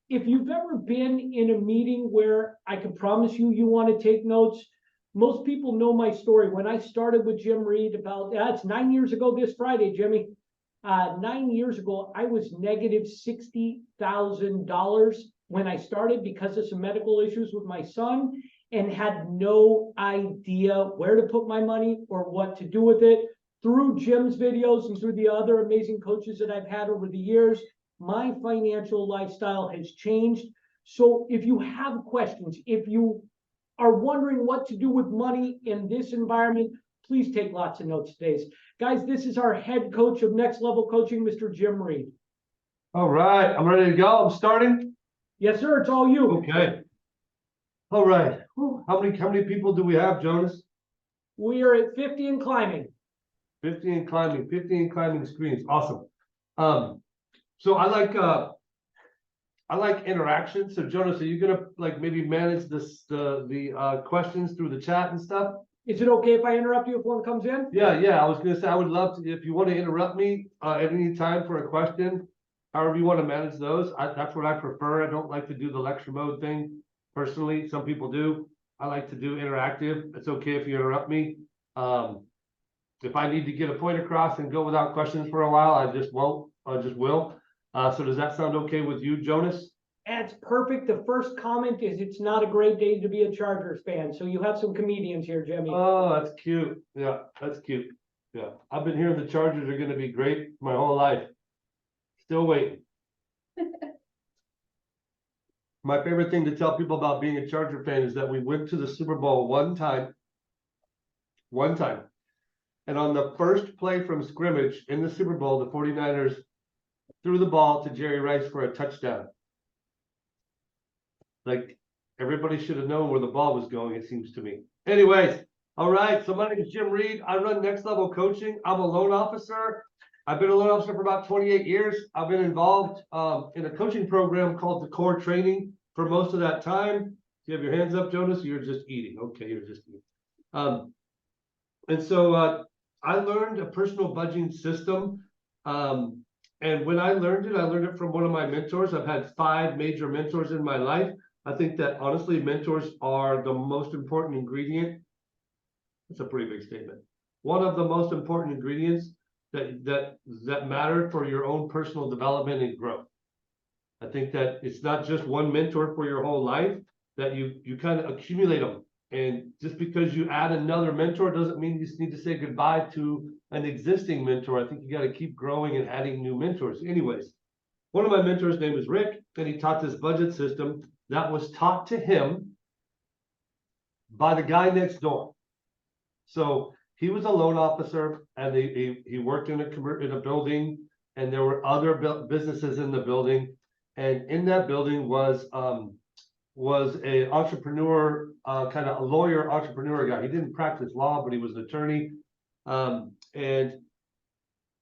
If you've ever been in a meeting where I can promise you, you want to take notes, most people know my story. When I started with Jim Reed it's 9 years ago this Friday, Jimmy. 9 years ago, I was negative $60,000 when I started because of some medical issues with my son and had no idea where to put my money or what to do with it. Through Jim's videos and through the other amazing coaches that I've had over the years, my financial lifestyle has changed. So if you have questions, if you are wondering what to do with money in this environment, please take lots of notes today. Guys, this is our head coach of Next Level Coaching, Mr. Jim Reed. All right, I'm ready to go. I'm starting. Yes, sir. It's all you. Okay. All right. Whew. How many people do we have, Jonas? We are at 50 and climbing. 50 and climbing screens. Awesome. So I like interaction. So Jonas, are you gonna like maybe manage the questions through the chat and stuff? Is it okay if I interrupt you if one comes in? Yeah. I was gonna say I would love to if you want to interrupt me at any time for a question, however you want to manage those. That's what I prefer. I don't like to do the lecture mode thing personally. Some people do. I like to do interactive. It's okay if you interrupt me. If I need to get a point across and go without questions for a while, I just won't. I just will. So does that sound okay with you, Jonas? That's perfect. The first comment is it's not a great day to be a Chargers fan. So you have some comedians here, Jimmy. Oh, that's cute. Yeah, that's cute. Yeah, I've been hearing the Chargers are going to be great my whole life. Still waiting. My favorite thing to tell people about being a Charger fan is that we went to the Super Bowl one time. And on the first play from scrimmage in the Super Bowl, the 49ers threw the ball to Jerry Rice for a touchdown. Like everybody should have known where the ball was going, it seems to me. Anyways, all right. So my name is Jim Reed. I run Next Level Coaching. I'm a loan officer. I've been a loan officer for about 28 years. I've been involved in a coaching program called the Core Training for most of that time. You have your hands up, Jonas? You're just eating. Okay, you're just eating. And so I learned a personal budgeting system. And when I learned it from one of my mentors. I've had 5 major mentors in my life. I think that honestly, mentors are the most important ingredient. That's a pretty big statement. One of the most important ingredients that matter for your own personal development and growth. I think that it's not just one mentor for your whole life, that you kind of accumulate them. And just because you add another mentor doesn't mean you just need to say goodbye to an existing mentor. I think you got to keep growing and adding new mentors. Anyways, one of my mentors' name is Rick, and he taught this budget system that was taught to him by the guy next door. So he was a loan officer, and he worked in a building, and there were other businesses in the building, and in that building was a entrepreneur, kind of a lawyer entrepreneur guy. He didn't practice law, but he was an attorney. And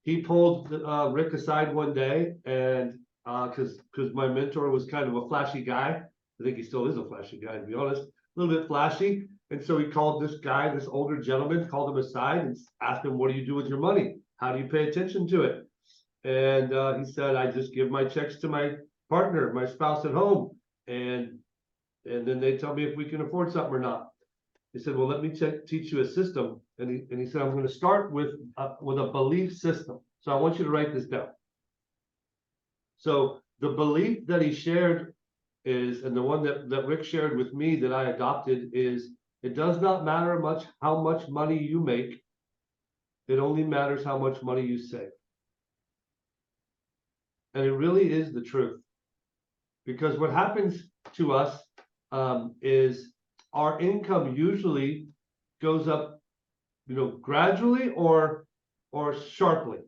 he pulled Rick aside one day, and because my mentor was kind of a flashy guy. I think he still is a flashy guy, to be honest, a little bit flashy. And so he called this guy, this older gentleman, called him aside and asked him, what do you do with your money? How do you pay attention to it? And he said, I just give my checks to my partner, my spouse at home. And then they tell me if we can afford something or not. He said, well, let me teach you a system. And he said, I'm going to start with a belief system. So I want you to write this down. So the belief that he shared is, and the one that Rick shared with me that I adopted is, it does not matter much how much money you make. It only matters how much money you save. And it really is the truth. Because what happens to us is our income usually goes up, gradually or sharply.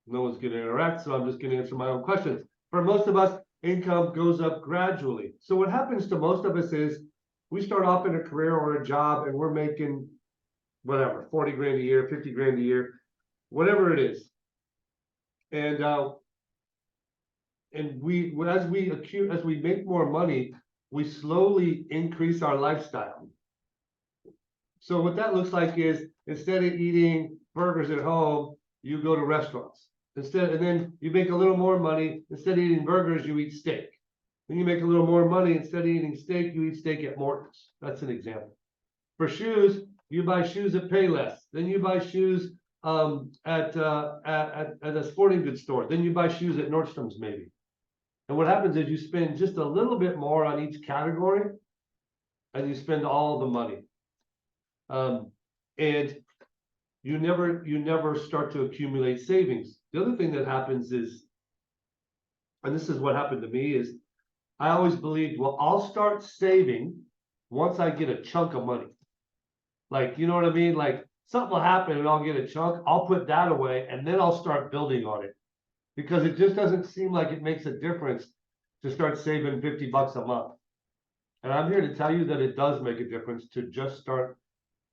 No one's going to interact, so I'm just going to answer my own questions. For most of us, income goes up gradually. So what happens to most of us is we start off in a career or a job and we're making whatever, 40 grand a year, 50 grand a year, whatever it is. And as we make more money, we slowly increase our lifestyle. So what that looks like is, instead of eating burgers at home, you go to restaurants. And then you make a little more money, instead of eating burgers, you eat steak. Then you make a little more money, instead of eating steak, you eat steak at Morton's. That's an example. For shoes, you buy shoes at Payless. Then you buy shoes at a sporting goods store. Then you buy shoes at Nordstrom's maybe. And what happens is you spend just a little bit more on each category, and you spend all the money. And you never start to accumulate savings. The other thing that happens is, and this is what happened to me, is I always believed, well, I'll start saving once I get a chunk of money. Like, you know what I mean? Like something will happen and I'll get a chunk, I'll put that away, and then I'll start building on it. Because it just doesn't seem like it makes a difference to start saving $50 a month. And I'm here to tell you that it does make a difference to just start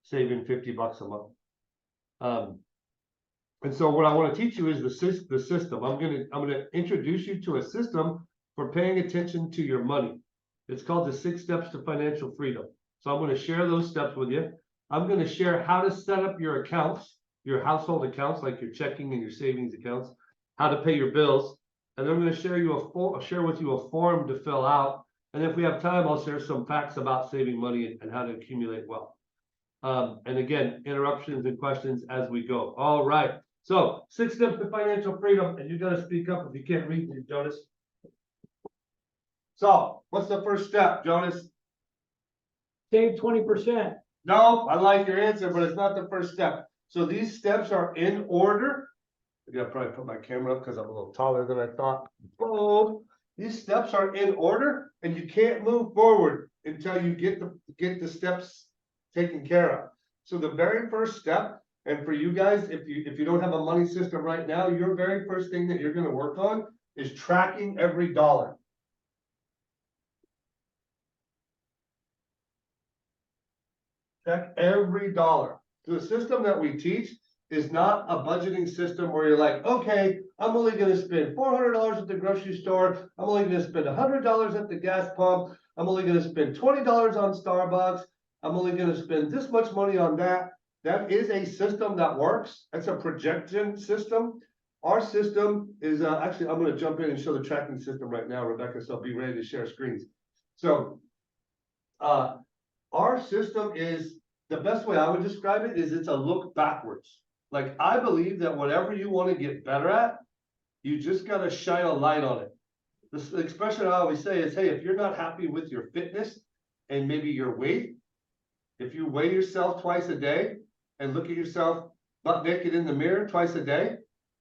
saving $50 a month. And so what I want to teach you is the system. I'm gonna introduce you to a system for paying attention to your money. It's called the 6 Steps to Financial Freedom. So I'm going to share those steps with you. I'm going to share how to set up your accounts, your household accounts, like your checking and your savings accounts, how to pay your bills, and then I'm going to share with you a form to fill out. And if we have time, I'll share some facts about saving money and how to accumulate wealth. And again, interruptions and questions as we go. All right. So 6 Steps to Financial Freedom, and you got to speak up if you can't read these, Jonas. So what's the first step, Jonas? Save 20%. No, I like your answer, but it's not the first step. So these steps are in order. I gotta probably put my camera up because I'm a little taller than I thought. Boom. These steps are in order, and you can't move forward until you get the steps taken care of. So the very first step, and for you guys, if you don't have a money system right now, your very first thing that you're going to work on is tracking every dollar. Check every dollar. The system that we teach is not a budgeting system where you're like, okay, I'm only going to spend $400 at the grocery store. I'm only going to spend $100 at the gas pump. I'm only going to spend $20 on Starbucks. I'm only going to spend this much money on that. That is a system that works. That's a projection system. Our system is actually, I'm going to jump in and show the tracking system right now, Rebecca, so be ready to share screens. So our system is, the best way I would describe it is it's a look backwards. Like, I believe that whatever you want to get better at, you just got to shine a light on it. The expression I always say is, hey, if you're not happy with your fitness and maybe your weight, if you weigh yourself twice a day and look at yourself butt naked in the mirror twice a day,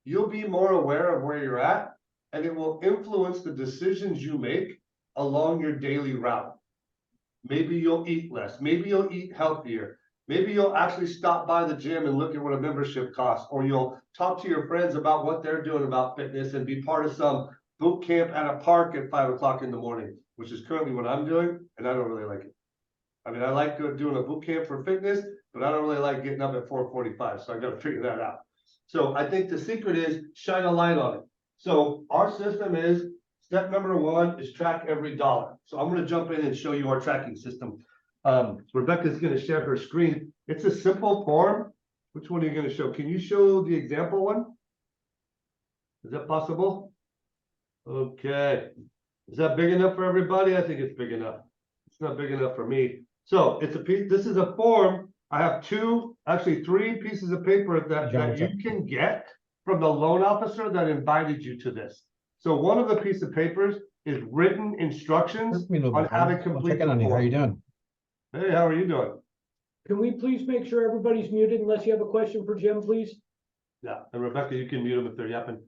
you'll be more aware of where you're at, and it will influence the decisions you make along your daily route. Maybe you'll eat less. Maybe you'll eat healthier. Maybe you'll actually stop by the gym and look at what a membership costs, or you'll talk to your friends about what they're doing about fitness and be part of some boot camp at a park at 5 o'clock in the morning, which is currently what I'm doing, and I don't really like it. I mean, I like doing a boot camp for fitness, but I don't really like getting up at 4:45, so I got to figure that out. So I think the secret is shine a light on it. So our system is, step number 1 is track every dollar. So I'm going to jump in and show you our tracking system. Rebecca's going to share her screen. It's a simple form. Which one are you going to show? Can you show the example one? Is that possible? Okay. Is that big enough for everybody? I think it's big enough. It's not big enough for me. So it's a piece. This is a form. I have 3 pieces of paper that you can get from the loan officer that invited you to this. So one of the pieces of papers is written instructions on how to complete the form. How are you doing? Hey, how are you doing? Can we please make sure everybody's muted unless you have a question for Jim, please? Yeah, and Rebecca, you can mute them if they're yapping.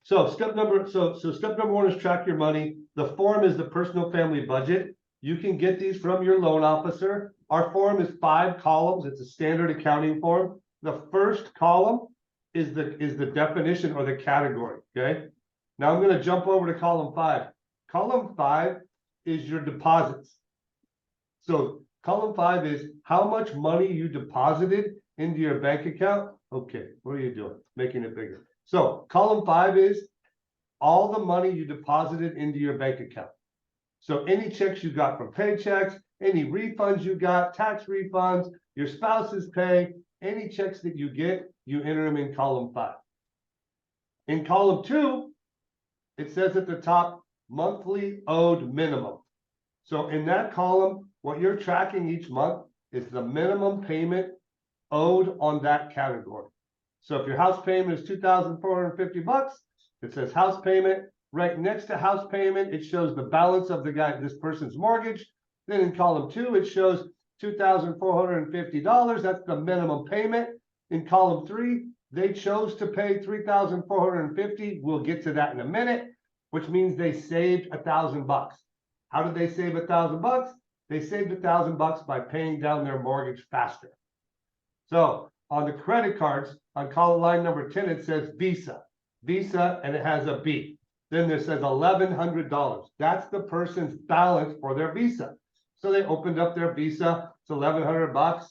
So step number 1 is track your money. The form is the personal family budget. You can get these from your loan officer. Our form is 5 columns. It's a standard accounting form. The first column is the definition or the category. Okay. Now I'm going to jump over to column 5. Column 5 is your deposits. So column 5 is how much money you deposited into your bank account. Okay, what are you doing? Making it bigger. So column 5 is all the money you deposited into your bank account. So any checks you got from paychecks, any refunds you got, tax refunds, your spouse's pay, any checks that you get, you enter them in column 5. In column 2, it says at the top, monthly owed minimum. So in that column, what you're tracking each month is the minimum payment owed on that category. So if your house payment is $2,450, it says house payment. Right next to house payment, it shows the balance of this person's mortgage. Then in column 2, it shows $2,450. That's the minimum payment. In column 3, they chose to pay $3,450. We'll get to that in a minute, which means they saved $1,000. How did they save $1,000? They saved $1,000 by paying down their mortgage faster. So on the credit cards, on column line number 10, it says Visa, and it has a B. Then there says $1,100. That's the person's balance for their Visa. So they opened up their Visa, it's $1,100,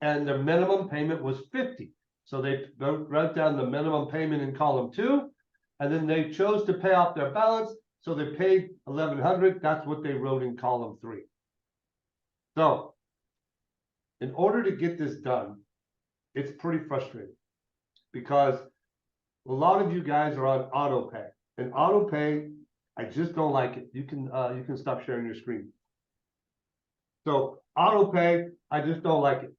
and their minimum payment was $50. So they wrote down the minimum payment in column 2, and then they chose to pay off their balance, so they paid $1,100. That's what they wrote in column 3. So in order to get this done, it's pretty frustrating because a lot of you guys are on auto pay, and auto pay, I just don't like it. You can stop sharing your screen. So auto pay, I just don't like it.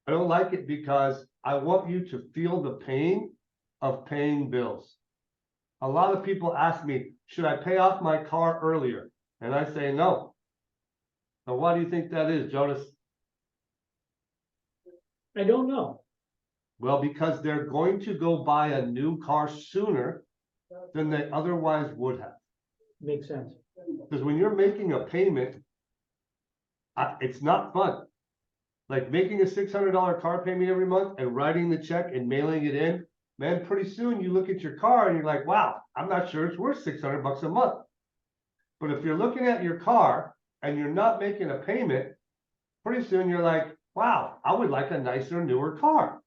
I don't like it because I want you to feel the pain of paying bills. A lot of people ask me, should I pay off my car earlier? And I say no. Now, why do you think that is, Jonas? I don't know. Well, because they're going to go buy a new car sooner than they otherwise would have. Makes sense. Because when you're making a payment, it's not fun. Like making a $600 car payment every month and writing the check and mailing it in, man, pretty soon you look at your car and you're like, wow, I'm not sure it's worth $600 a month. But if you're looking at your car and you're not making a payment, pretty soon you're like, wow, I would like a nicer, newer car.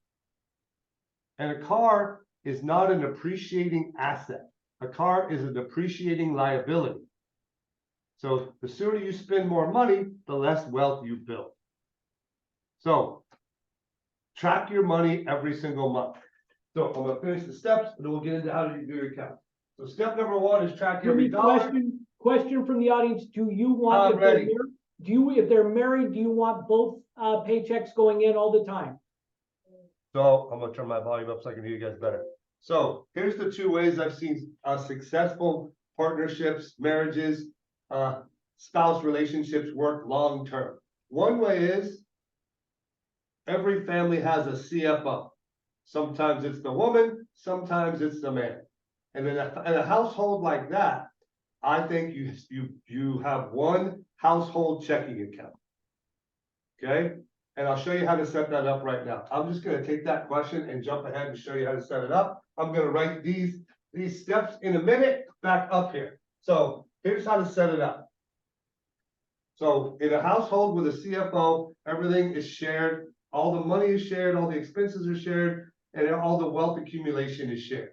And a car is not an appreciating asset. A car is a depreciating liability. So the sooner you spend more money, the less wealth you build. So track your money every single month. So I'm going to finish the steps and then we'll get into how to do your account. So step number 1 is track every dollar. Question from the audience. Do you want, if they're married, do you want both paychecks going in all the time? So I'm going to turn my volume up so I can hear you guys better. So here's the 2 ways I've seen successful partnerships, marriages, spouse relationships work long term. One way is every family has a CFO. Sometimes it's the woman, sometimes it's the man. And in a household like that, I think you have one household checking account. Okay? And I'll show you how to set that up right now. I'm just going to take that question and jump ahead and show you how to set it up. I'm going to write these steps in a minute back up here. So here's how to set it up. So in a household with a CFO, everything is shared. All the money is shared, all the expenses are shared, and all the wealth accumulation is shared.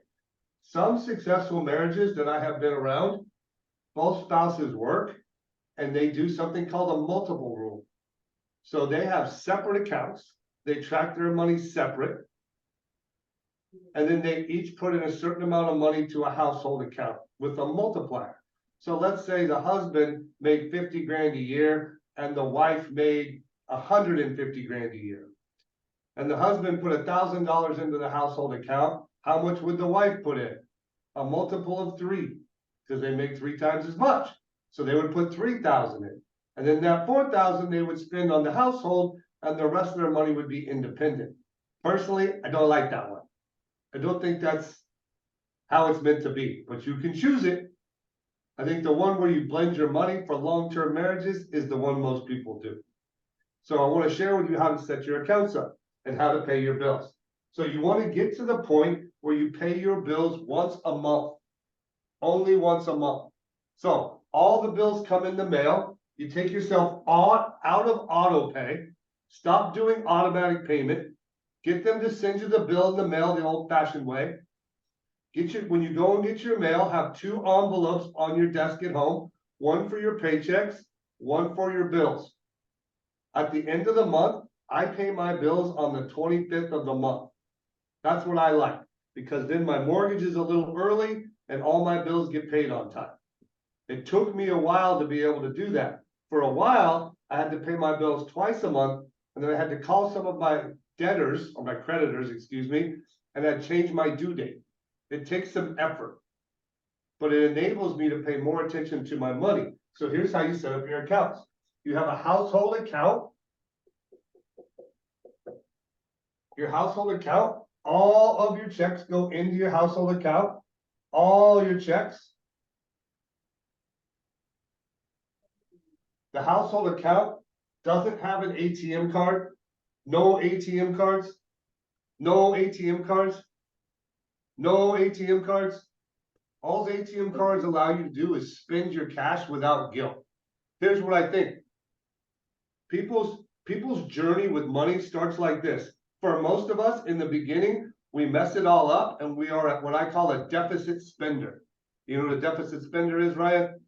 Some successful marriages that I have been around, both spouses work and they do something called a multiple rule. So they have separate accounts, they track their money separate, and then they each put in a certain amount of money to a household account with a multiplier. So let's say the husband made 50 grand a year and the wife made 150 grand a year. And the husband put $1,000 into the household account. How much would the wife put in? A multiple of 3, because they make 3 times as much. So they would put 3,000 in. And then that 4,000 they would spend on the household, and the rest of their money would be independent. Personally, I don't like that one. I don't think that's how it's meant to be, but you can choose it. I think the one where you blend your money for long-term marriages is the one most people do. So I want to share with you how to set your accounts up and how to pay your bills. So you want to get to the point where you pay your bills once a month, only once a month. So all the bills come in the mail. You take yourself out of auto pay, stop doing automatic payment, get them to send you the bill in the mail the old-fashioned way. When you go and get your mail, have 2 envelopes on your desk at home, one for your paychecks, one for your bills. At the end of the month, I pay my bills on the 25th of the month. That's what I like, because then my mortgage is a little early and all my bills get paid on time. It took me a while to be able to do that. For a while, I had to pay my bills twice a month, and then I had to call some of my debtors, or my creditors, excuse me, and I'd change my due date. It takes some effort, but it enables me to pay more attention to my money. So here's how you set up your accounts. You have a household account. Your household account, all of your checks go into your household account, all your checks. The household account doesn't have an ATM card, no ATM cards, no ATM cards, no ATM cards. All the ATM cards allow you to do is spend your cash without guilt. Here's what I think. People's journey with money starts like this. For most of us in the beginning, we mess it all up and we are at what I call a deficit spender. You know what a deficit spender is, Ryan?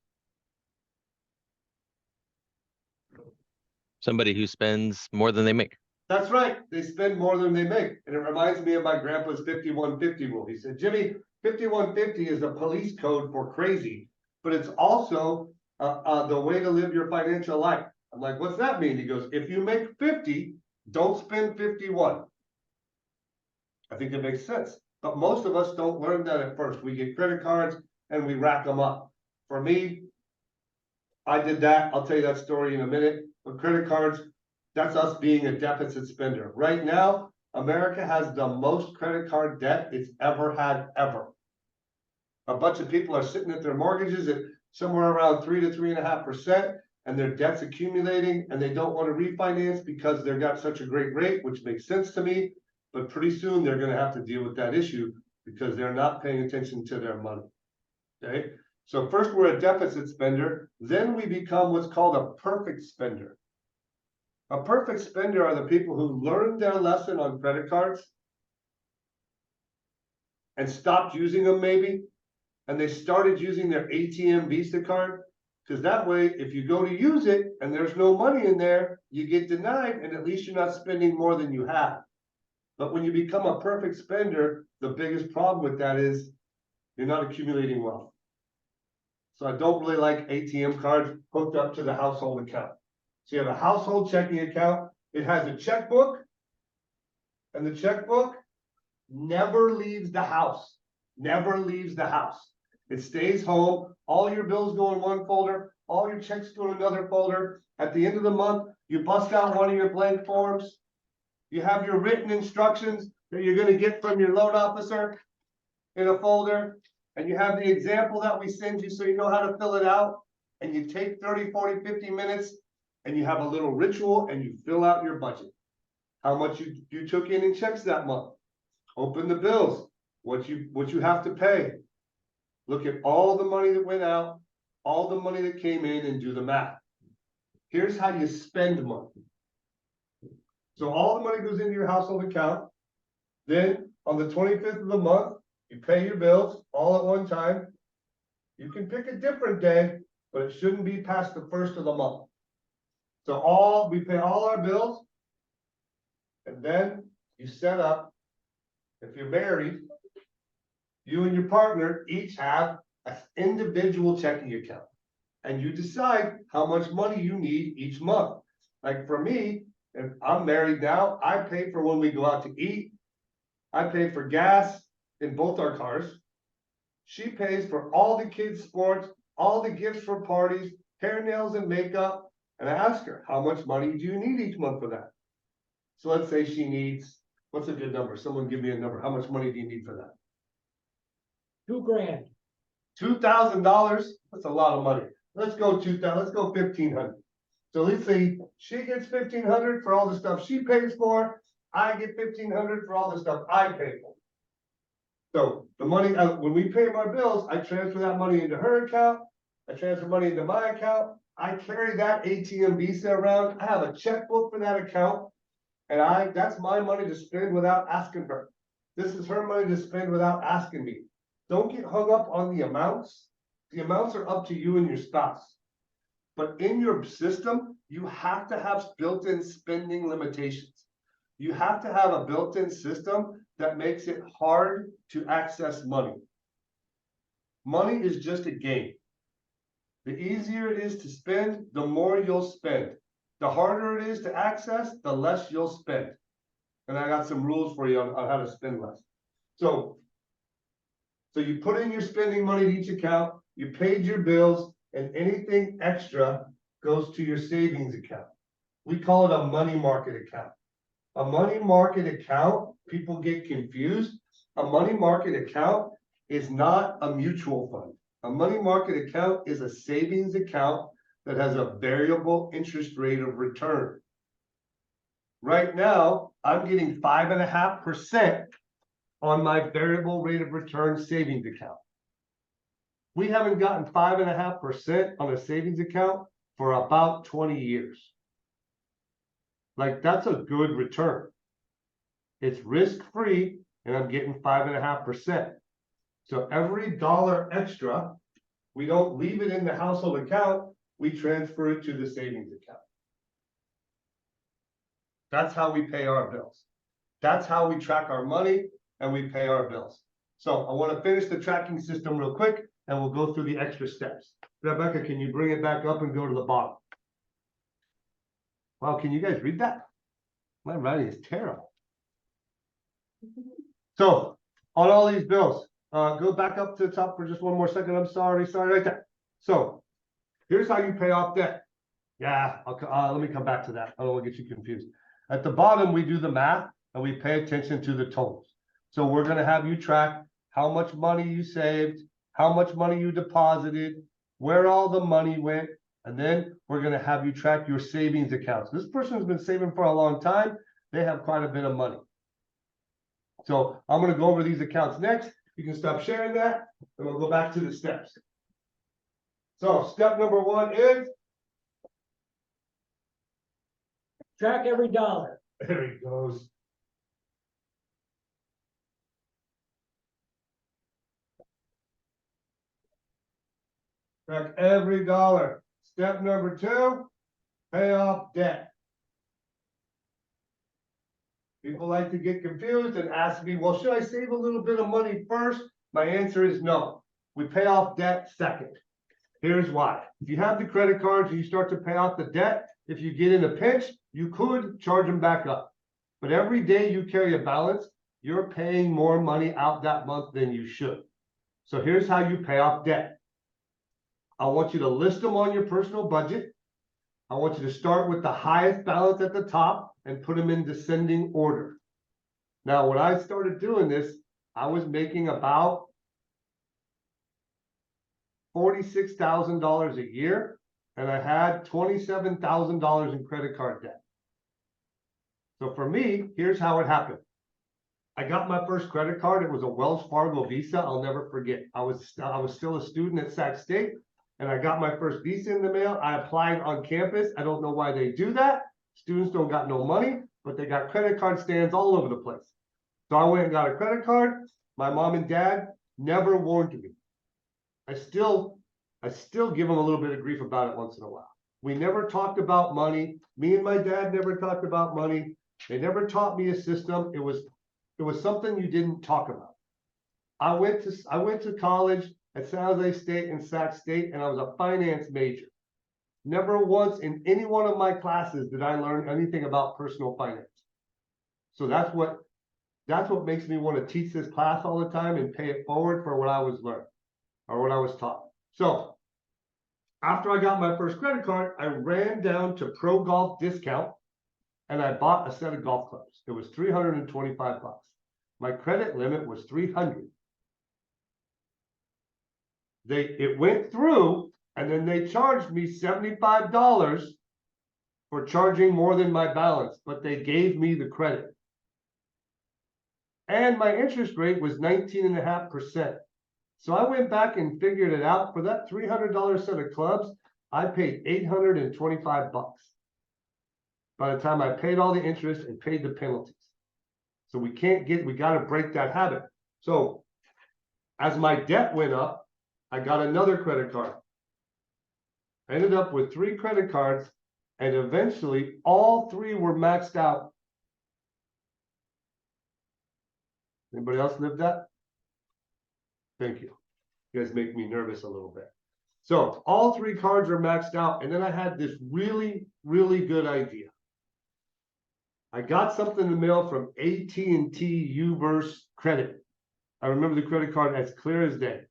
Somebody who spends more than they make. That's right. They spend more than they make. And it reminds me of my grandpa's 5150 rule. He said, Jimmy, 5150 is a police code for crazy, but it's also the way to live your financial life. I'm like, what's that mean? He goes, if you make 50, don't spend 51. I think it makes sense. But most of us don't learn that at first. We get credit cards and we rack them up. For me, I did that. I'll tell you that story in a minute. But credit cards, that's us being a deficit spender. Right now, America has the most credit card debt it's ever had, ever. A bunch of people are sitting at their mortgages at somewhere around 3 to 3.5%, and their debt's accumulating, and they don't want to refinance because they've got such a great rate, which makes sense to me. But pretty soon they're going to have to deal with that issue because they're not paying attention to their money. Okay. So first we're a deficit spender, then we become what's called a perfect spender. A perfect spender are the people who learned their lesson on credit cards and stopped using them maybe, and they started using their ATM Visa card, because that way, if you go to use it and there's no money in there, you get denied, and at least you're not spending more than you have. But when you become a perfect spender, the biggest problem with that is you're not accumulating wealth. So I don't really like ATM cards hooked up to the household account. So you have a household checking account. It has a checkbook, and the checkbook never leaves the house. Never leaves the house. It stays home. All your bills go in one folder. All your checks go in another folder. At the end of the month, you bust out one of your blank forms. You have your written instructions that you're going to get from your loan officer in a folder. And you have the example that we send you so you know how to fill it out. And you take 30, 40, 50 minutes and you have a little ritual and you fill out your budget. How much you took in checks that month. Open the bills. What you have to pay. Look at all the money that went out, all the money that came in, and do the math. Here's how you spend money. So all the money goes into your household account. Then on the 25th of the month, you pay your bills all at one time. You can pick a different day, but it shouldn't be past the 1st of the month. So we pay all our bills, and then you set up, if you're married, you and your partner each have an individual checking account, and you decide how much money you need each month. Like for me, if I'm married now, I pay for when we go out to eat. I pay for gas in both our cars. She pays for all the kids' sports, all the gifts for parties, hair, nails, and makeup. And I ask her, how much money do you need each month for that? So let's say she needs, what's a good number? Someone give me a number. How much money do you need for that? $2,000. $2,000. That's a lot of money. Let's go 2,000. Let's go 1,500. So let's say she gets 1,500 for all the stuff she pays for. I get 1,500 for all the stuff I pay for. So the money, when we pay my bills, I transfer that money into her account. I transfer money into my account. I carry that ATM Visa around. I have a checkbook for that account. And that's my money to spend without asking her. This is her money to spend without asking me. Don't get hung up on the amounts. The amounts are up to you and your spouse. But in your system, you have to have built-in spending limitations. You have to have a built-in system that makes it hard to access money. Money is just a game. The easier it is to spend, the more you'll spend. The harder it is to access, the less you'll spend. And I got some rules for you on how to spend less. So you put in your spending money to each account, you paid your bills, and anything extra goes to your savings account. We call it a money market account. A money market account, people get confused. A money market account is not a mutual fund. A money market account is a savings account that has a variable interest rate of return. Right now, I'm getting 5.5% on my variable rate of return savings account. We haven't gotten 5.5% on a savings account for about 20 years. Like, that's a good return. It's risk-free, and I'm getting 5.5%. So every dollar extra, we don't leave it in the household account, we transfer it to the savings account. That's how we pay our bills. That's how we track our money and we pay our bills. So I want to finish the tracking system real quick and we'll go through the extra steps. Rebecca, can you bring it back up and go to the bottom? Wow, can you guys read that? My writing is terrible. So on all these bills, go back up to the top for just one more second. I'm sorry, right there. So here's how you pay off debt. Yeah, let me come back to that. I don't want to get you confused. At the bottom, we do the math and we pay attention to the totals. So we're going to have you track how much money you saved, how much money you deposited, where all the money went, and then we're going to have you track your savings accounts. This person's been saving for a long time. They have quite a bit of money. So I'm going to go over these accounts next. You can stop sharing that and we'll go back to the steps. So step number 1 is Track every dollar. there he goes. Track every dollar. Step number 2, pay off debt. People like to get confused and ask me, well, should I save a little bit of money first? My answer is no. We pay off debt second. Here's why. If you have the credit cards and you start to pay off the debt, if you get in a pinch, you could charge them back up. But every day you carry a balance, you're paying more money out that month than you should. So here's how you pay off debt. I want you to list them on your personal budget. I want you to start with the highest balance at the top and put them in descending order. Now, when I started doing this, I was making about $46,000 a year, and I had $27,000 in credit card debt. So for me, here's how it happened. I got my first credit card. It was a Wells Fargo Visa. I'll never forget. I was still a student at Sac State, and I got my first Visa in the mail. I applied on campus. I don't know why they do that. Students don't got no money, but they got credit card stands all over the place. So I went and got a credit card. My mom and dad never warned me. I still give them a little bit of grief about it once in a while. We never talked about money. Me and my dad never talked about money. They never taught me a system. It was something you didn't talk about. I went to college at San Jose State and Sac State, and I was a finance major. Never once in any one of my classes did I learn anything about personal finance. So that's what makes me want to teach this class all the time and pay it forward for what I was learned or what I was taught. So after I got my first credit card, I ran down to Pro Golf Discount and I bought a set of golf clubs. It was $325. My credit limit was $300. It went through, and then they charged me $75 for charging more than my balance, but they gave me the credit. And my interest rate was 19.5%. So I went back and figured it out. For that $300 set of clubs, I paid $825 by the time I paid all the interest and paid the penalties. So we got to break that habit. So as my debt went up, I got another credit card. I ended up with 3 credit cards, and eventually all 3 were maxed out. Anybody else live that? Thank you. You guys make me nervous a little bit. So all 3 cards are maxed out, and then I had this really, really good idea. I got something in the mail from AT&T Uverse Credit. I remember the credit card as clear as day.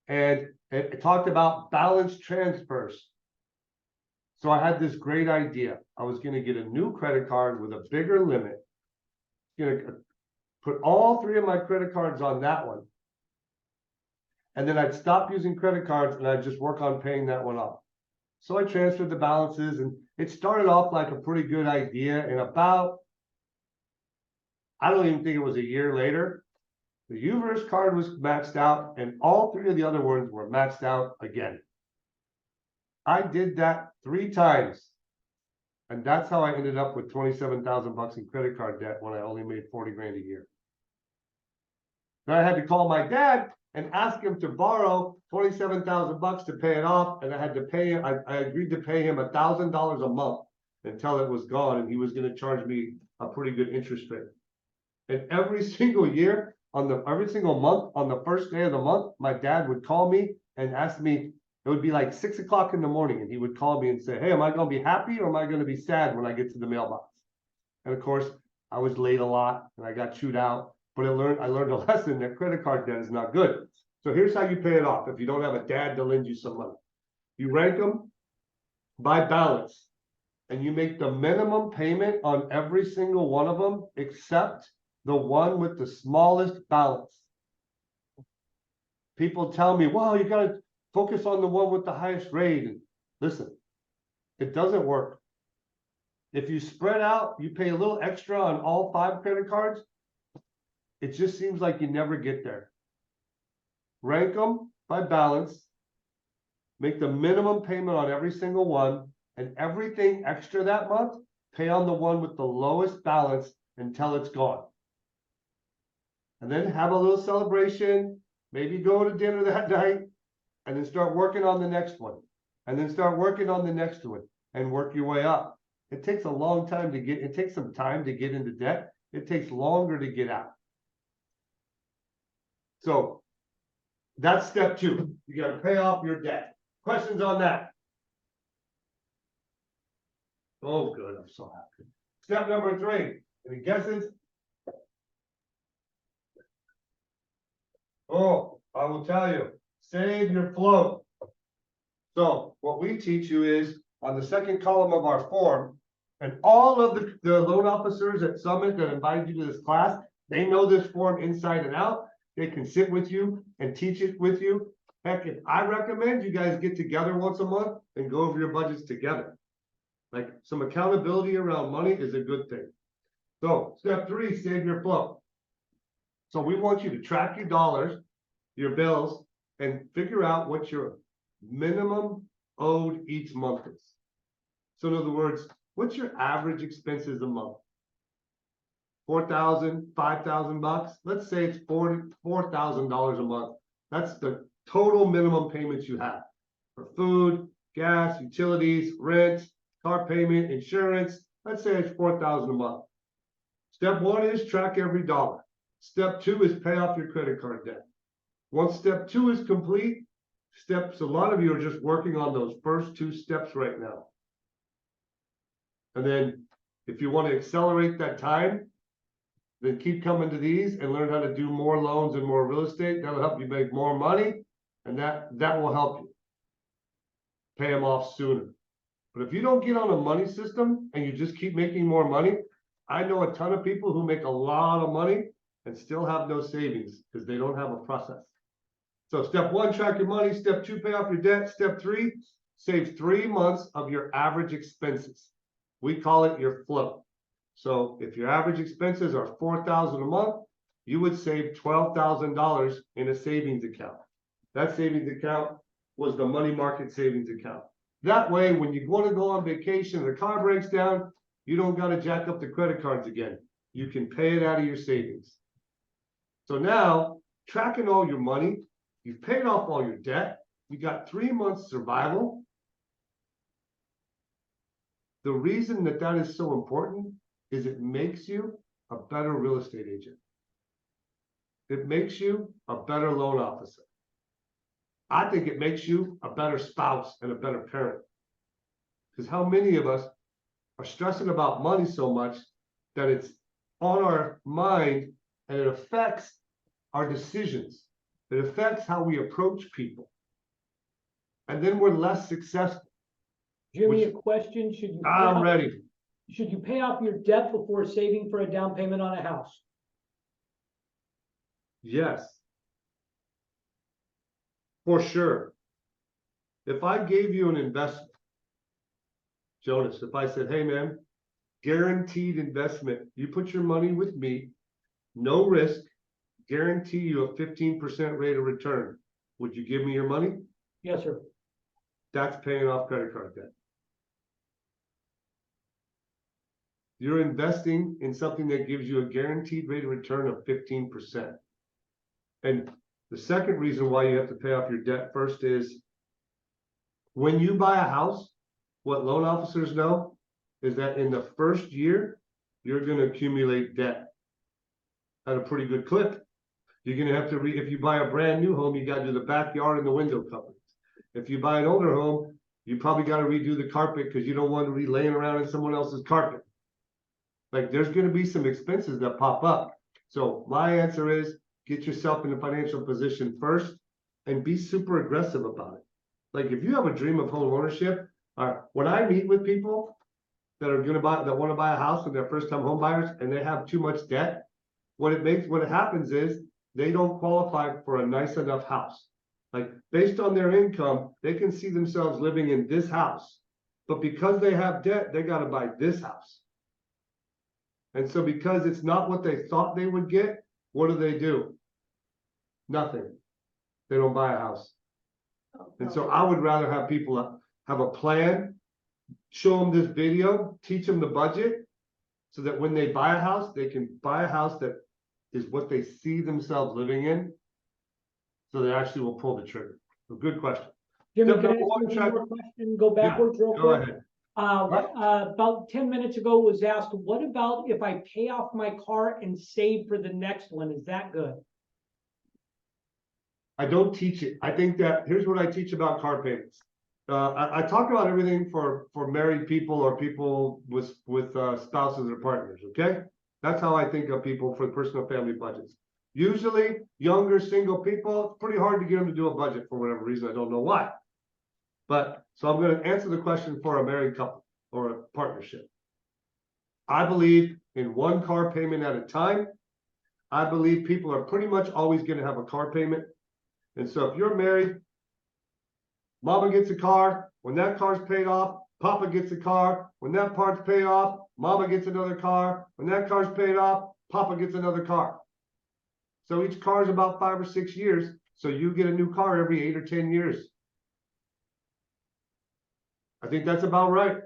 And it talked about balance transfers. So I had this great idea. I was going to get a new credit card with a bigger limit. Going to put all 3 of my credit cards on that one. And then I'd stop using credit cards and I'd just work on paying that one off. So I transferred the balances, and it started off like a pretty good idea. And about, I don't even think it was a year later, the Uverse card was maxed out and all 3 of the other ones were maxed out again. I did that 3 times. And that's how I ended up with 27,000 bucks in credit card debt when I only made 40 grand a year. Then I had to call my dad and ask him to borrow 27,000 bucks to pay it off. And I had to pay him, I agreed to pay him $1,000 a month until it was gone. And he was going to charge me a pretty good interest rate. And every single year, every single month, on the first day of the month, my dad would call me and ask me, it would be like 6 o'clock in the morning. And he would call me and say, hey, am I going to be happy or am I going to be sad when I get to the mailbox? And of course, I was late a lot and I got chewed out. But I learned a lesson that credit card debt is not good. So here's how you pay it off if you don't have a dad to lend you some money. You rank them by balance, and you make the minimum payment on every single one of them except the one with the smallest balance. People tell me, well, you got to focus on the one with the highest rate. And listen, it doesn't work. If you spread out, you pay a little extra on all 5 credit cards, it just seems like you never get there. Rank them by balance, make the minimum payment on every single one, and everything extra that month, pay on the one with the lowest balance until it's gone. And then have a little celebration, maybe go to dinner that night, and then start working on the next one. And then start working on the next one and work your way up. It takes a long time to get, it takes some time to get into debt. It takes longer to get out. So that's step 2. You got to pay off your debt. Questions on that? Oh, good. I'm so happy. Step number 3. Any guesses? Oh, I will tell you. Save your float. So what we teach you is on the second column of our form, and all of the loan officers at Summit that invited you to this class, they know this form inside and out. They can sit with you and teach it with you. Heck, if I recommend you guys get together once a month and go over your budgets together. Like some accountability around money is a good thing. So step 3, save your flow. So we want you to track your dollars, your bills, and figure out what your minimum owed each month is. So in other words, what's your average expenses a month? 4,000, 5,000 bucks. Let's say it's $4,000 a month. That's the total minimum payments you have for food, gas, utilities, rent, car payment, insurance. Let's say it's 4,000 a month. Step 1 is track every dollar. Step 2 is pay off your credit card debt. Once step 2 is complete, a lot of you are just working on those first 2 steps right now. And then if you want to accelerate that time, then keep coming to these and learn how to do more loans and more real estate. That'll help you make more money, and that will help you pay them off sooner. But if you don't get on a money system and you just keep making more money, I know a ton of people who make a lot of money and still have no savings because they don't have a process. So step 1, track your money. Step 2, pay off your debt. Step 3, save 3 months of your average expenses. We call it your flow. So if your average expenses are $4,000 a month, you would save $12,000 in a savings account. That savings account was the money market savings account. That way, when you want to go on vacation and the car breaks down, you don't got to jack up the credit cards again. You can pay it out of your savings. So now, tracking all your money, you've paid off all your debt, you got 3 months survival. The reason that is so important is it makes you a better real estate agent. it makes you a better loan officer. I think it makes you a better spouse and a better parent. Because how many of us are stressing about money so much that it's on our mind and it affects our decisions. It affects how we approach people. And then we're less successful. Jimmy, a question, I'm ready. should you pay off your debt before saving for a down payment on a house? Yes. For sure. If I gave you an investment, Jonas, if I said, hey man, guaranteed investment, you put your money with me, no risk, guarantee you a 15% rate of return, would you give me your money? Yes, sir. That's paying off credit card debt. You're investing in something that gives you a guaranteed rate of return of 15%. And the second reason why you have to pay off your debt first is when you buy a house, what loan officers know is that in the first year, you're going to accumulate debt at a pretty good clip. You're going to have to if you buy a brand new home, you got to do the backyard and the window coverings. If you buy an older home, you probably got to redo the carpet because you don't want to be laying around in someone else's carpet. Like there's going to be some expenses that pop up. So my answer is get yourself in a financial position first and be super aggressive about it. Like if you have a dream of home ownership, when I meet with people that are going to that want to buy a house and they're first time home buyers and they have too much debt, what happens is they don't qualify for a nice enough house. Like based on their income, they can see themselves living in this house, but because they have debt, they got to buy this house. And so because it's not what they thought they would get, what do? Nothing. They don't buy a house. And so I would rather have people have a plan, show them this video, teach them the budget, so that when they buy a house, they can buy a house that is what they see themselves living in. So they actually will pull the trigger. So good question. Jimmy, Step can I number ask one, you check. one more question? Go backwards real Go quick. ahead. About 10 minutes ago was asked, what about if I pay off my car and save for the next one? Is that good? I don't teach it. I think that here's what I teach about car payments. I talk about everything for married people or people with spouses or partners. Okay, that's how I think of people for personal family budgets. Usually, younger single people, it's pretty hard to get them to do a budget for whatever reason. I don't know why. But so I'm going to answer the question for a married couple or a partnership. I believe in one car payment at a time. I believe people are pretty much always going to have a car payment. And so if you're married, mama gets a car. When that car's paid off, papa gets a car. When that part's paid off, mama gets another car. When that car's paid off, papa gets another car. So each car is about 5 or 6 years. So you get a new car every 8 or 10 years. I think that's about right.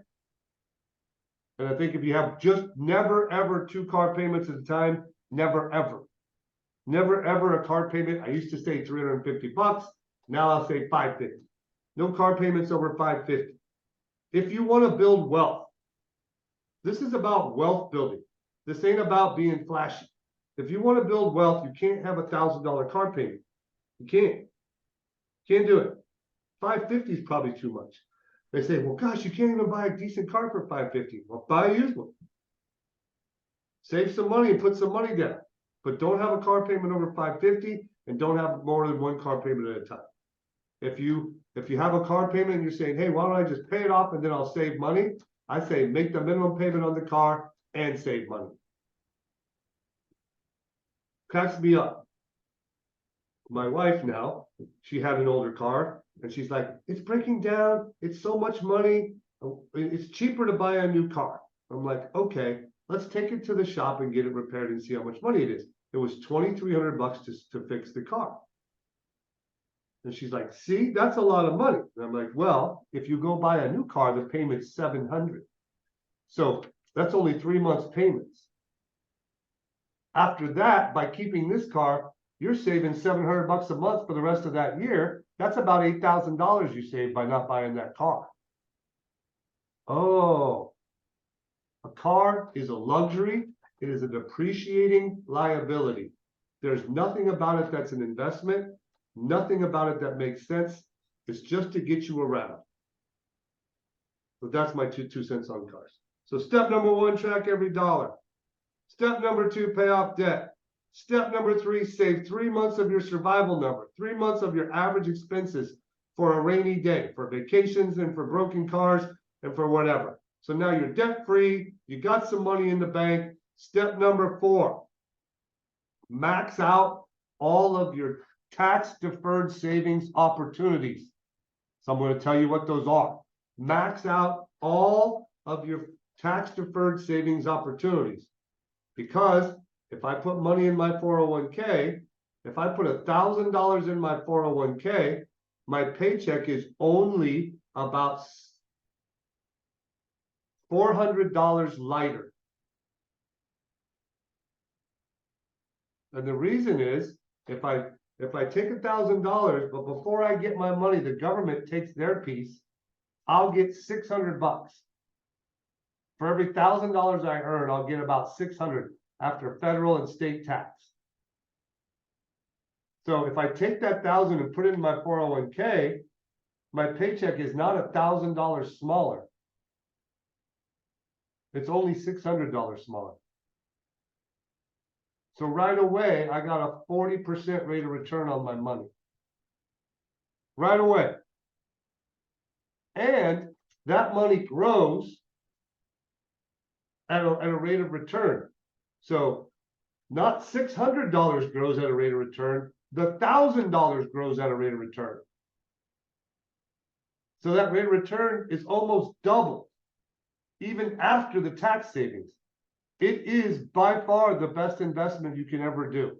And I think if you have just never, ever 2 car payments at a time, never, ever. Never, ever a car payment. I used to say $350. Now I'll say $550. No car payments over $550. If you want to build wealth, this is about wealth building. This ain't about being flashy. If you want to build wealth, you can't have $1,000 car payment. You can't do it. $550 is probably too much. They say, well, gosh, you can't even buy a decent car for $550. Well, buy a used one. Save some money and put some money down. But don't have a car payment over $550 and don't have more than 1 car payment at a time. If you have a car payment and you're saying, hey, why don't I just pay it off and then I'll save money? I say make the minimum payment on the car and save money. Cracks me up. My wife now, she had an older car and she's like, it's breaking down. It's so much money. It's cheaper to buy a new car. I'm like, okay, let's take it to the shop and get it repaired and see how much money it is. It was $2,300 to fix the car. And she's like, see, that's a lot of money. And I'm like, well, if you go buy a new car, the payment's $700. So that's only 3 months payments. After that, by keeping this car, you're saving $700 a month for the rest of that year. That's about $8,000 you save by not buying that car. Oh, a car is a luxury. It is a depreciating liability. There's nothing about it that's an investment, nothing about it that makes sense. It's just to get you around. So that's my two cents on cars. So step number 1, track every dollar. Step number 2, pay off debt. Step number 3, save 3 months of your survival number, 3 months of your average expenses for a rainy day, for vacations and for broken cars and for whatever. So now you're debt free, you got some money in the bank. Step number 4, max out all of your tax deferred savings opportunities. So I'm going to tell you what those are. Max out all of your tax deferred savings opportunities. Because if I put money in my 401k, if I put $1,000 in my 401k, my paycheck is only about $400 lighter. And the reason is, if I take $1,000, but before I get my money, the government takes their piece, I'll get $600. For every $1,000 I earn, I'll get about $600 after federal and state tax. So if I take that $1,000 and put it in my 401k, my paycheck is not $1,000 smaller. It's only $600 smaller. So right away, I got a 40% rate of return on my money. Right away. And that money grows at a rate of return. So not $600 grows at a rate of return, the $1,000 grows at a rate of return. So that rate of return is almost double, even after the tax savings. It is by far the best investment you can ever do.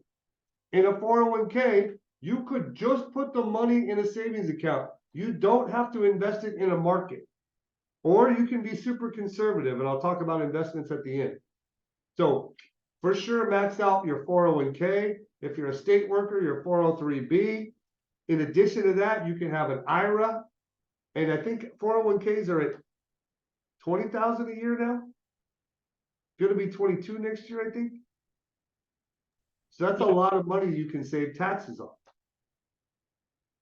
In a 401k, you could just put the money in a savings account. You don't have to invest it in a market. Or you can be super conservative, and I'll talk about investments at the end. So for sure, max out your 401k. If you're a state worker, your 403b. In addition to that, you can have an IRA. And I think 401ks are at $20,000 a year now. Going to be 22 next year, I think. So that's a lot of money you can save taxes on.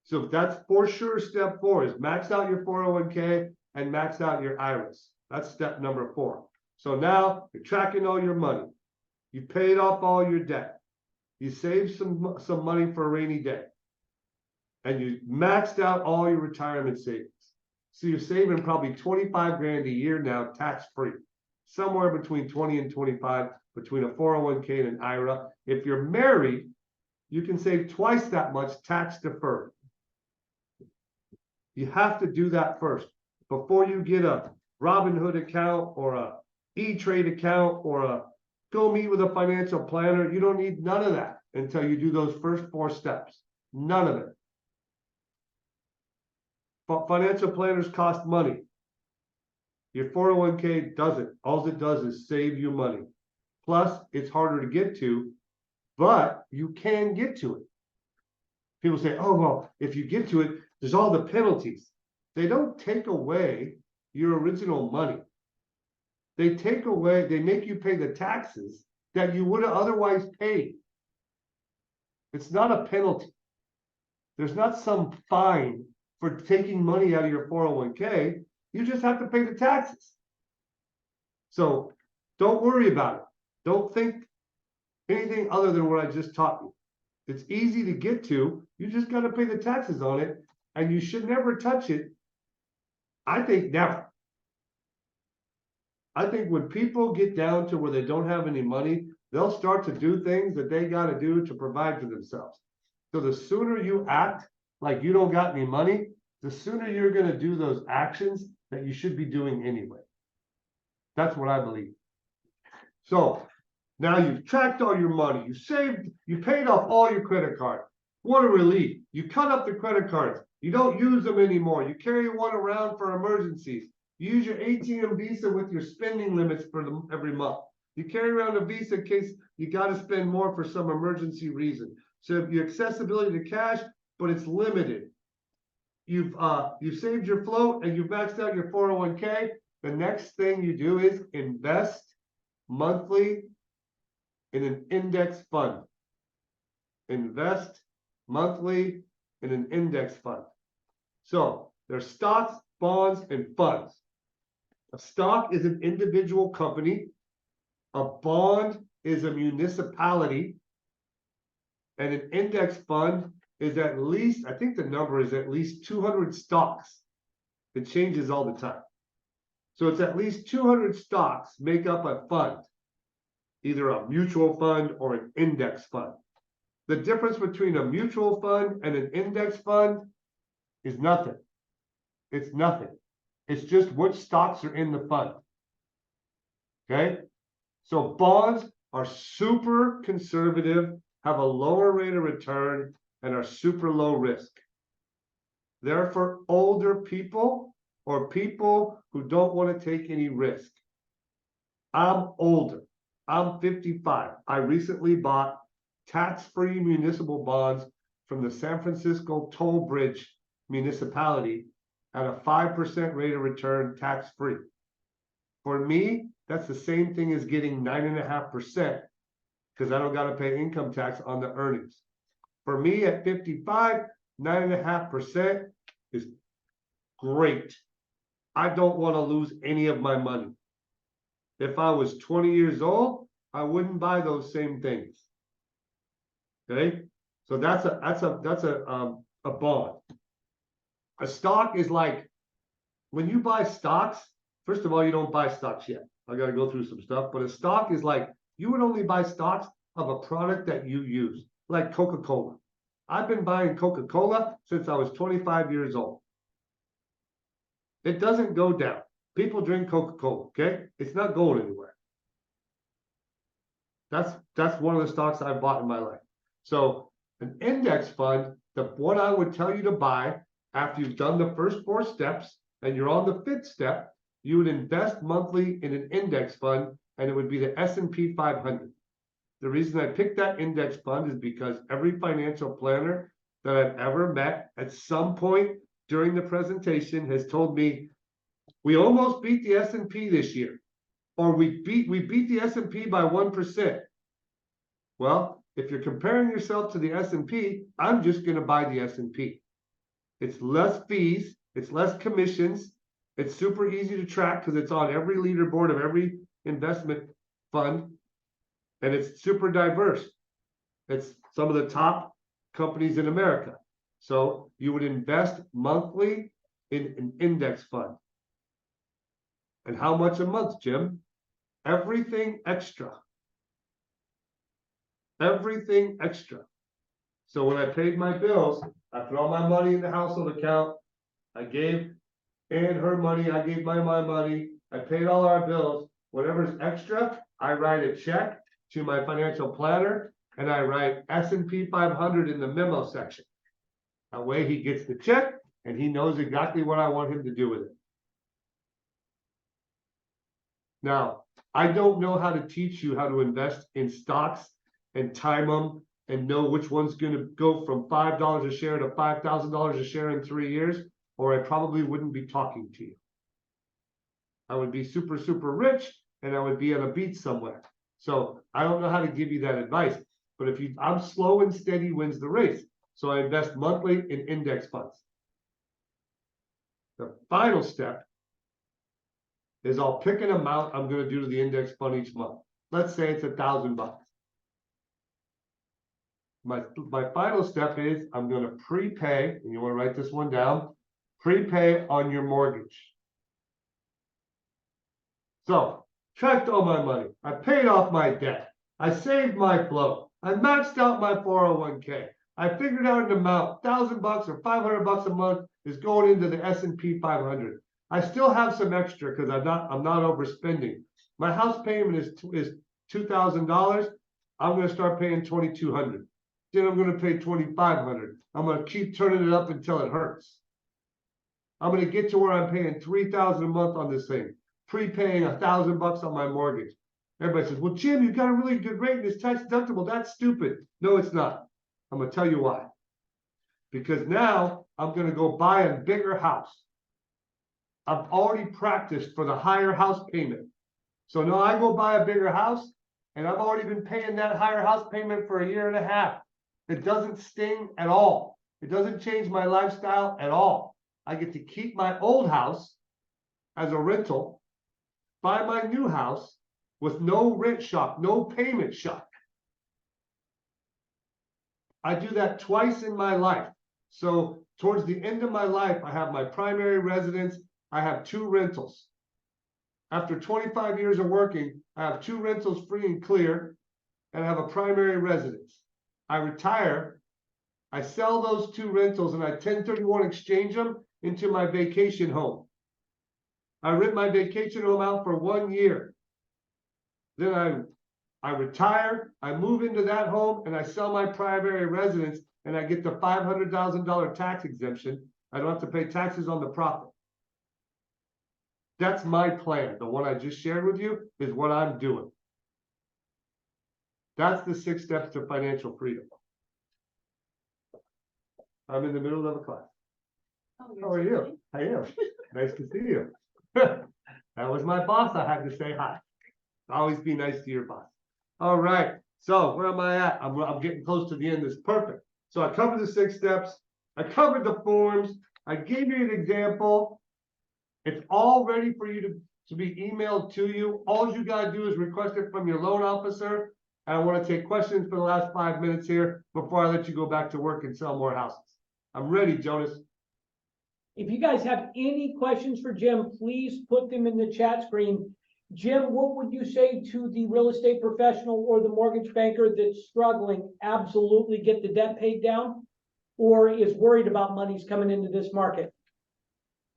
So that's for sure step 4 is max out your 401k and max out your IRAs. That's step number 4. So now you're tracking all your money. You paid off all your debt. You saved some money for a rainy day. And you maxed out all your retirement savings. So you're saving probably 25 grand a year now, tax-free. Somewhere between 20 and 25 between a 401k and an IRA. If you're married, you can save twice that much tax deferred. You have to do that first before you get a Robinhood account or a E-Trade account or a go meet with a financial planner. You don't need none of that until you do those first 4 steps. None of it. But financial planners cost money. Your 401k doesn't. All it does is save you money. Plus, it's harder to get to, but you can get to it. People say, oh, well, if you get to it, there's all the penalties. They don't take away your original money. They make you pay the taxes that you would have otherwise paid. It's not a penalty. There's not some fine for taking money out of your 401k. You just have to pay the taxes. So don't worry about it. Don't think anything other than what I just taught you. It's easy to get to. You just got to pay the taxes on it, and you should never touch it. I think never. I think when people get down to where they don't have any money, they'll start to do things that they got to do to provide for themselves. So the sooner you act like you don't got any money, the sooner you're going to do those actions that you should be doing anyway. That's what I believe. So now you've tracked all your money, you saved, you paid off all your credit cards. What a relief. You cut up the credit cards. You don't use them anymore. You carry one around for emergencies. You use your ATM Visa with your spending limits for them every month. You carry around a Visa in case you got to spend more for some emergency reason. So if your accessibility to cash, but it's limited. You've saved your float and you've maxed out your 401k. The next thing you do is invest monthly in an index fund. invest monthly in an index fund. So there's stocks, bonds, and funds. A stock is an individual company. A bond is a municipality. And an index fund is at least, I think the number is at least 200 stocks. It changes all the time. So it's at least 200 stocks make up a fund, either a mutual fund or an index fund. The difference between a mutual fund and an index fund is nothing. It's nothing. It's just which stocks are in the fund. Okay? So bonds are super conservative, have a lower rate of return, and are super low risk. They're for older people or people who don't want to take any risk. I'm older. I'm 55. I recently bought tax-free municipal bonds from the San Francisco Toll Bridge municipality at a 5% rate of return tax-free. For me, that's the same thing as getting 9.5% because I don't got to pay income tax on the earnings. For me at 55, 9.5% is great. I don't want to lose any of my money. If I was 20 years old, I wouldn't buy those same things. Okay, so that's a bond. A stock is like when you buy stocks. First of all, you don't buy stocks yet. I got to go through some stuff, but a stock is like you would only buy stocks of a product that you use, like Coca-Cola. I've been buying Coca-Cola since I was 25 years old. It doesn't go down. People drink Coca-Cola, okay? It's not going anywhere. That's one of the stocks I've bought in my life. So an index fund, the one I would tell you to buy after you've done the first 4 steps and you're on the 5th step, you would invest monthly in an index fund, and it would be the S&P 500. The reason I picked that index fund is because every financial planner that I've ever met at some point during the presentation has told me, we almost beat the S&P this year, or we beat the S&P by 1%. Well, if you're comparing yourself to the S&P, I'm just going to buy the S&P. It's less fees, it's less commissions, it's super easy to track because it's on every leaderboard of every investment fund, and it's super diverse. It's some of the top companies in America. So you would invest monthly in an index fund. And how much a month, Jim? Everything extra. Everything extra. So when I paid my bills, I put all my money in the household account. I gave Ann her money. I gave my money. I paid all our bills. Whatever's extra, I write a check to my financial planner, and I write S&P 500 in the memo section. That way he gets the check, and he knows exactly what I want him to do with it. Now, I don't know how to teach you how to invest in stocks and time them and know which one's going to go from $5 a share to $5,000 a share in 3 years, or I probably wouldn't be talking to you. I would be super, super rich, and I would be on a beach somewhere. So I don't know how to give you that advice, but I'm slow and steady wins the race. So I invest monthly in index funds. The final step is I'll pick an amount I'm going to do to the index fund each month. Let's say it's $1,000. My final step is I'm going to prepay, and you want to write this one down, prepay on your mortgage. So, tracked all my money. I paid off my debt. I saved my float. I maxed out my 401k. I figured out an amount, $1,000 or $500 a month is going into the S&P 500. I still have some extra because I'm not overspending. My house payment is $2,000. I'm going to start paying $2,200. Then I'm going to pay $2,500. I'm going to keep turning it up until it hurts. I'm going to get to where I'm paying $3,000 a month on this thing, prepaying $1,000 on my mortgage. Everybody says, well, Jim, you've got a really good rate and it's tax deductible. That's stupid. No, it's not. I'm going to tell you why. Because now I'm going to go buy a bigger house. I've already practiced for the higher house payment. So now I go buy a bigger house, and I've already been paying that higher house payment for 1.5 years. It doesn't sting at all. It doesn't change my lifestyle at all. I get to keep my old house as a rental, buy my new house with no rent shock, no payment shock. I do that twice in my life. So towards the end of my life, I have my primary residence. I have 2 rentals. After 25 years of working, I have 2 rentals free and clear, and I have a primary residence. I retire, I sell those 2 rentals, and I 1031 exchange them into my vacation home. I rent my vacation home out for 1 year. Then I retire, I move into that home, and I sell my primary residence, and I get the $500,000 tax exemption. I don't have to pay taxes on the profit. That's my plan. The one I just shared with you is what I'm doing. That's the 6 steps to financial freedom. I'm in the middle of a class. How are you? I am. Nice to see you. That was my boss. I had to say hi. Always be nice to your boss. All right. So where am I at? I'm getting close to the end. This is perfect. So I covered the 6 steps. I covered the forms. I gave you an example. It's all ready for you to be emailed to you. All you got to do is request it from your loan officer. And I want to take questions for the last 5 minutes here before I let you go back to work and sell more houses. I'm ready, Jonas. If you guys have any questions for Jim, please put them in the chat screen. Jim, what would you say to the real estate professional or the mortgage banker that's struggling? Absolutely get the debt paid down, or is worried about monies coming into this market?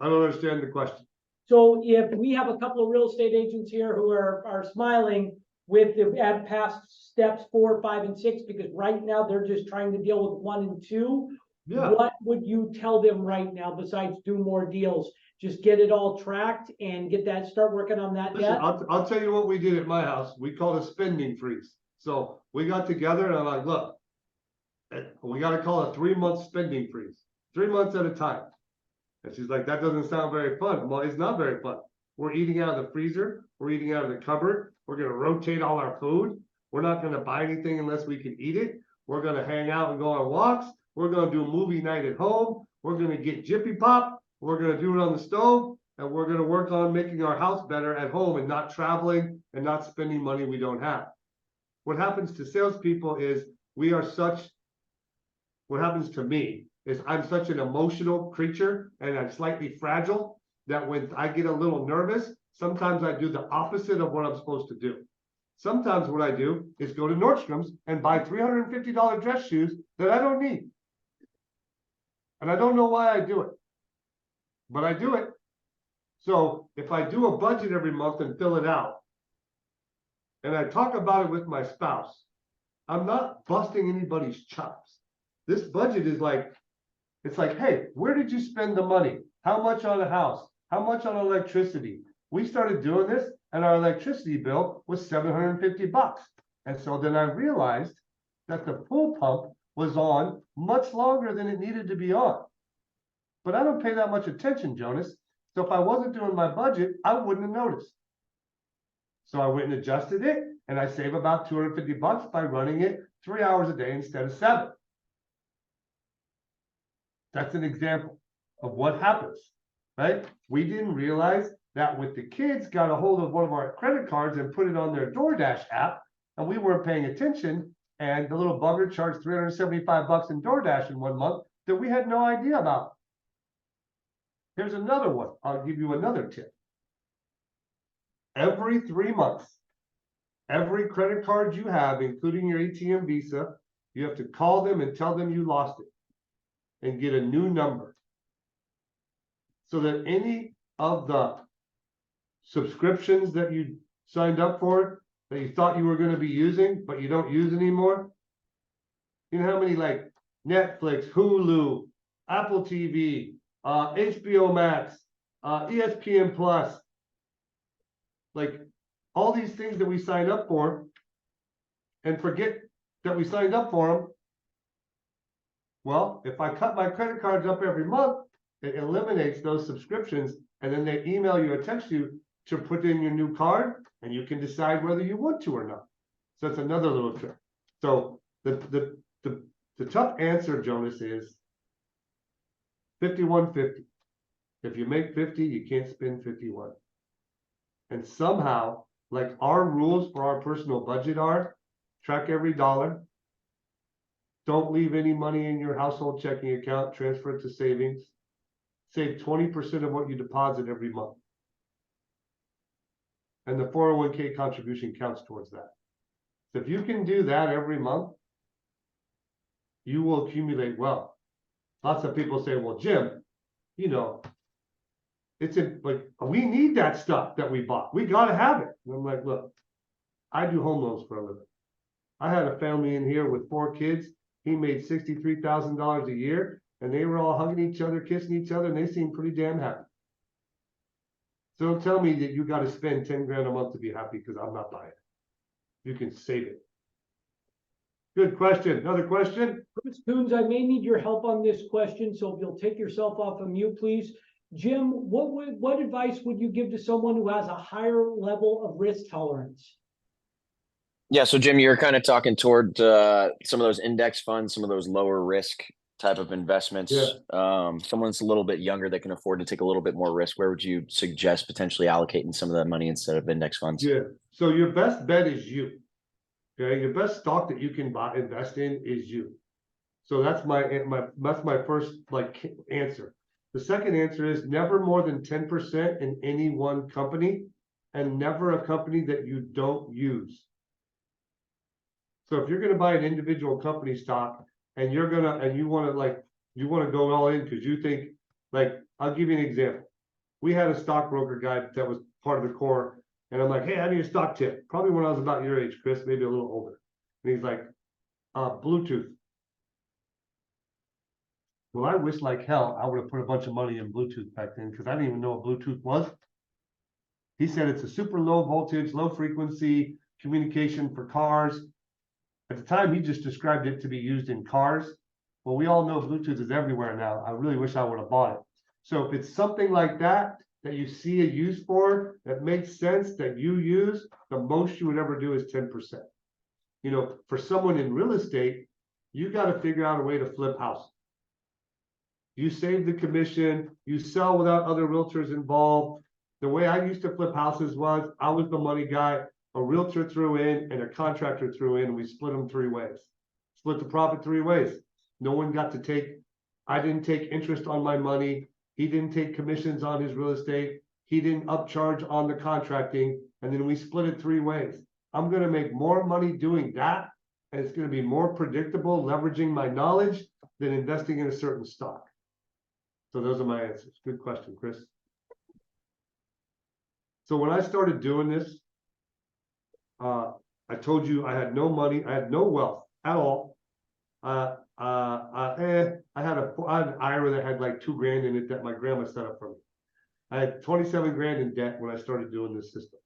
I don't understand the question. So if we have a couple of real estate agents here who are smiling with the at past steps 4, 5, and 6, because right now they're just trying to deal with 1 and 2. Yeah. What would you tell them right now besides do more deals? Just get it all tracked and start working on that Listen, debt? I'll tell you what we did at my house. We called a spending freeze. So we got together and I'm like, look, we got to call a 3-month spending freeze, 3 months at a time. And she's like, that doesn't sound very fun. Well, it's not very fun. We're eating out of the freezer. We're eating out of the cupboard. We're going to rotate all our food. We're not going to buy anything unless we can eat it. We're going to hang out and go on walks. We're going to do a movie night at home. We're going to get Jiffy Pop. We're going to do it on the stove. And we're going to work on making our house better at home and not traveling and not spending money we don't have. What happens to salespeople is what happens to me is I'm such an emotional creature and I'm slightly fragile that when I get a little nervous, sometimes I do the opposite of what I'm supposed to do. Sometimes what I do is go to Nordstrom's and buy $350 dress shoes that I don't need. And I don't know why I do it, but I do it. So if I do a budget every month and fill it out, and I talk about it with my spouse, I'm not busting anybody's chops. This budget is like, it's like, hey, where did you spend the money? How much on a house? How much on electricity? We started doing this and our electricity bill was $750. And so then I realized that the pool pump was on much longer than it needed to be on. But I don't pay that much attention, Jonas. So if I wasn't doing my budget, I wouldn't have noticed. So I went and adjusted it and I save about $250 by running it 3 hours a day instead of 7. That's an example of what happens, right? We didn't realize that with the kids got a hold of one of our credit cards and put it on their DoorDash app, and we weren't paying attention, and the little bugger charged $375 in DoorDash in 1 month that we had no idea about. Here's another one. I'll give you another tip. Every 3 months, every credit card you have, including your ATM Visa, you have to call them and tell them you lost it and get a new number, so that any of the subscriptions that you signed up for that you thought you were going to be using but you don't use anymore, you know how many like Netflix, Hulu, Apple TV, HBO Max, ESPN Plus, like all these things that we signed up for and forget that we signed up for them. Well, if I cut my credit cards up every month, it eliminates those subscriptions, and then they email you or text you to put in your new card, and you can decide whether you want to or not. So that's another little trick. So the The tough answer, Jonas, is 51-50. If you make 50, you can't spend 51. And somehow, like our rules for our personal budget are, track every dollar. Don't leave any money in your household checking account, transfer it to savings. Save 20% of what you deposit every month. And the 401k contribution counts towards that. So if you can do that every month, you will accumulate wealth. Lots of people say, well, Jim, you know, like, we need that stuff that we bought. We got to have it. And I'm like, look, I do home loans for a living. I had a family in here with 4 kids. He made $63,000 a year, and they were all hugging each other, kissing each other, and they seemed pretty damn happy. So don't tell me that you got to spend 10 grand a month to be happy, because I'm not buying it. You can save it. Good question. Another question? Chris Coons, I may need your help on this question, so if you'll take yourself off of mute, please. Jim, what advice would you give to someone who has a higher level of risk tolerance? Yeah, so Jim, you're kind of talking toward some of those index funds, some of those lower risk type of investments. Someone's a little bit younger that can afford to take a little bit more risk. Where would you suggest potentially allocating some of that money instead of index funds? Yeah. So your best bet is you. Okay, your best stock that you can invest in is you. So that's my first answer. The second answer is never more than 10% in any one company, and never a company that you don't use. So if you're going to buy an individual company stock and you want to go all in because you think, like, I'll give you an example. We had a stockbroker guy that was part of the core, and I'm like, hey, I need a stock tip. Probably when I was about your age, Chris, maybe a little older. And he's like, Bluetooth. Well, I wish like hell I would have put a bunch of money in Bluetooth back then, because I didn't even know what Bluetooth was. He said it's a super low voltage, low frequency communication for cars. At the time, he just described it to be used in cars. Well, we all know Bluetooth is everywhere now. I really wish I would have bought it. So if it's something like that, that you see a use for, that makes sense, that you use, the most you would ever do is 10%. You know, for someone in real estate, you got to figure out a way to flip house. You save the commission, you sell without other realtors involved. The way I used to flip houses was, I was the money guy, a realtor threw in and a contractor threw in, and we split them 3 ways. Split the profit 3 ways. No one got to take, I didn't take interest on my money. He didn't take commissions on his real estate. He didn't upcharge on the contracting. And then we split it 3 ways. I'm going to make more money doing that. And it's going to be more predictable, leveraging my knowledge, than investing in a certain stock. So those are my answers. Good question, Chris. So when I started doing this, I told you I had no money, I had no wealth at all. I had an IRA that had like $2 grand in it that my grandma set up for me. I had 27 grand in debt when I started doing this system.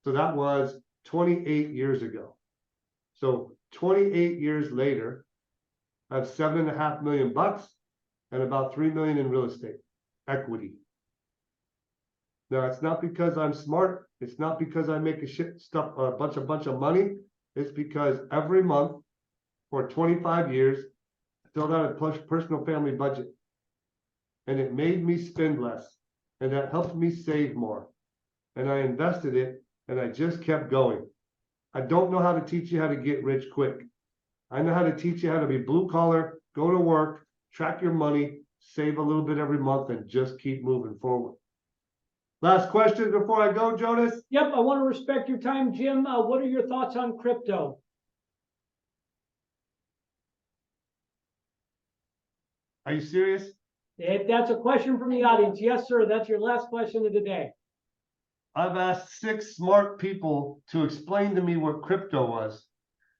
So that was 28 years ago. So 28 years later, I have $7.5 million and about 3 million in real estate equity. Now, it's not because I'm smart. It's not because I make a bunch of money. It's because every month for 25 years, I filled out a personal family budget, and it made me spend less, and that helped me save more. And I invested it, and I just kept going. I don't know how to teach you how to get rich quick. I know how to teach you how to be blue collar, go to work, track your money, save a little bit every month, and just keep moving forward. Last question before I go, Jonas. Yep, I want to respect your time, Jim. What are your thoughts on crypto? Are you serious? If that's a question from the audience, yes, sir. That's your last question of the day. I've asked 6 smart people to explain to me what crypto was.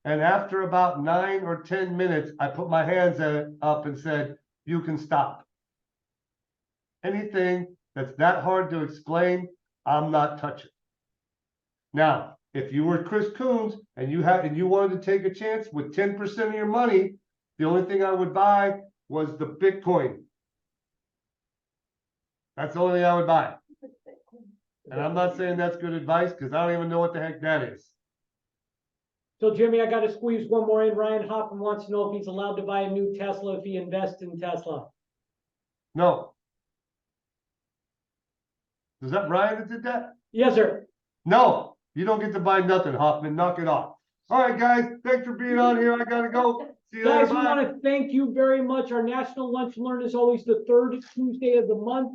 And after about 9 or 10 minutes, I put my hands up and said, you can stop. Anything that's that hard to explain, I'm not touching. Now, if you were Chris Coons and you wanted to take a chance with 10% of your money, the only thing I would buy was the Bitcoin. That's the only thing I would buy. And I'm not saying that's good advice, because I don't even know what the heck that is. So Jimmy, I gotta squeeze one more in. Ryan Hoffman wants to know if he's allowed to buy a new Tesla if he invests in Tesla. No. Is that Ryan that did that? Yes, sir. No, you don't get to buy nothing, Hoffman. Knock it off. All right, guys. Thanks for being on here. I gotta go. See you later. Guys, we Bye. want to thank you very much. Our National Lunch and Learn is always the third Tuesday of the month.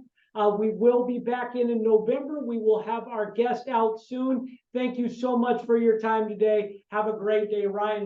We will be back in November. We will have our guest out soon. Thank you so much for your time today. Have a great day, Ryan.